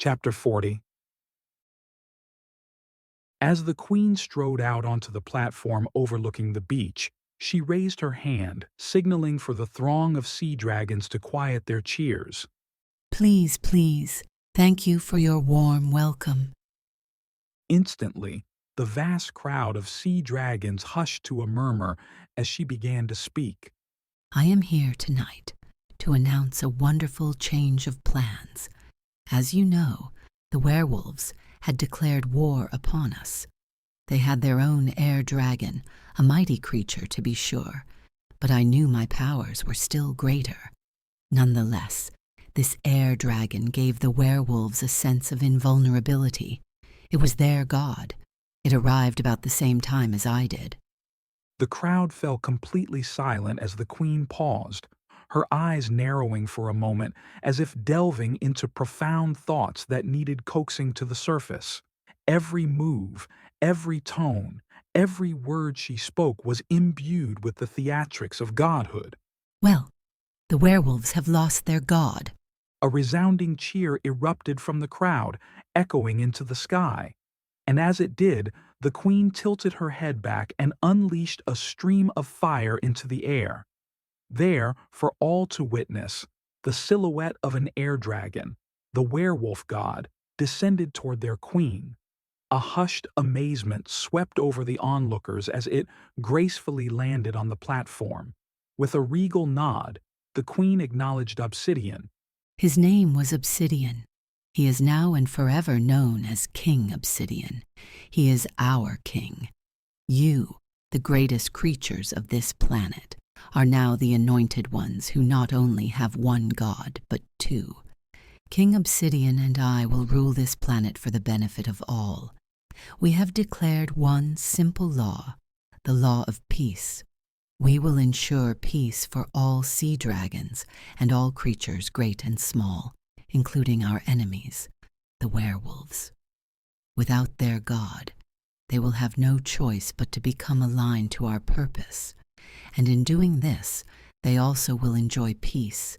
Chapter 40. As the queen strode out onto the platform overlooking the beach, she raised her hand, signaling for the throng of sea dragons to quiet their cheers. Please, please, thank you for your warm welcome. Instantly, the vast crowd of sea dragons hushed to a murmur as she began to speak. I am here tonight to announce a wonderful change of plans. As you know, the werewolves had declared war upon us. They had their own air dragon, a mighty creature to be sure, but I knew my powers were still greater. Nonetheless, this air dragon gave the werewolves a sense of invulnerability. It was their god. It arrived about the same time as I did. The crowd fell completely silent as the queen paused, her eyes narrowing for a moment as if delving into profound thoughts that needed coaxing to the surface. Every move, every tone, every word she spoke was imbued with the theatrics of godhood. Well, the werewolves have lost their god. A resounding cheer erupted from the crowd, echoing into the sky. And as it did, the queen tilted her head back and unleashed a stream of fire into the air. There, for all to witness, the silhouette of an air dragon, the werewolf god, descended toward their queen. A hushed amazement swept over the onlookers as it gracefully landed on the platform. With a regal nod, the queen acknowledged Obsidian. His name was Obsidian. He is now and forever known as King Obsidian. He is our king. You, the greatest creatures of this planet, are now the anointed ones who not only have one god, but two. King Obsidian and I will rule this planet for the benefit of all. We have declared one simple law, the law of peace. We will ensure peace for all sea dragons and all creatures great and small, including our enemies, the werewolves. Without their god, they will have no choice but to become aligned to our purpose, and in doing this, they also will enjoy peace,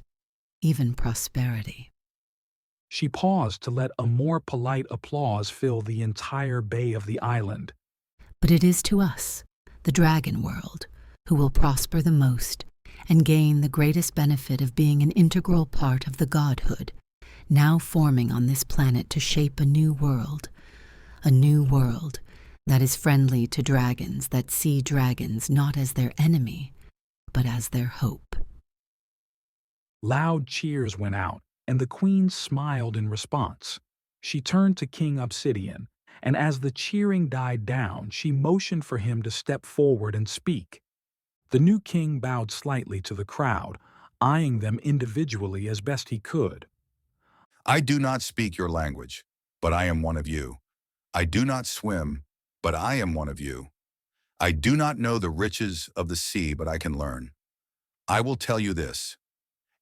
even prosperity. She paused to let a more polite applause fill the entire bay of the island. But it is to us, the dragon world, who will prosper the most and gain the greatest benefit of being an integral part of the godhood, now forming on this planet to shape a new world that is friendly to dragons, that see dragons not as their enemy, but as their hope. Loud cheers went out, and the queen smiled in response. She turned to King Obsidian, and as the cheering died down, she motioned for him to step forward and speak. The new king bowed slightly to the crowd, eyeing them individually as best he could. I do not speak your language, but I am one of you. I do not swim, but I am one of you. I do not know the riches of the sea, but I can learn. I will tell you this.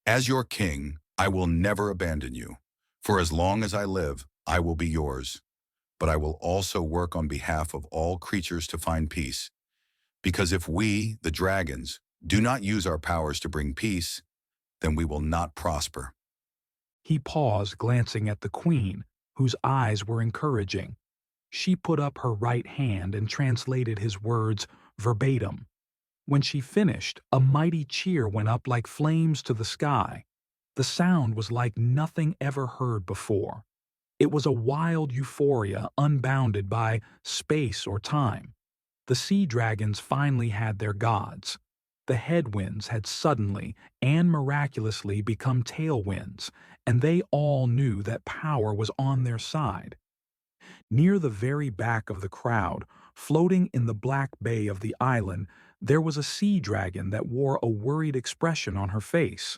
As your king, I will never abandon you. For as long as I live, I will be yours. But I will also work on behalf of all creatures to find peace. Because if we, the dragons, do not use our powers to bring peace, then we will not prosper. He paused, glancing at the queen, whose eyes were encouraging. She put up her right hand and translated his words verbatim. When she finished, a mighty cheer went up like flames to the sky. The sound was like nothing ever heard before. It was a wild euphoria unbounded by space or time. The sea dragons finally had their gods. The headwinds had suddenly and miraculously become tailwinds, and they all knew that power was on their side. Near the very back of the crowd, floating in the black bay of the island, there was a sea dragon that wore a worried expression on her face.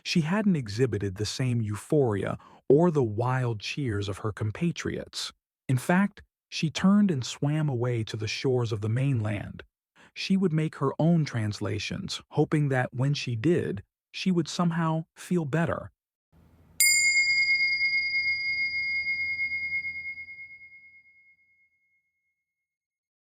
She hadn't exhibited the same euphoria or the wild cheers of her compatriots. In fact, she turned and swam away to the shores of the mainland. She would make her own translations, hoping that when she did, she would somehow feel better.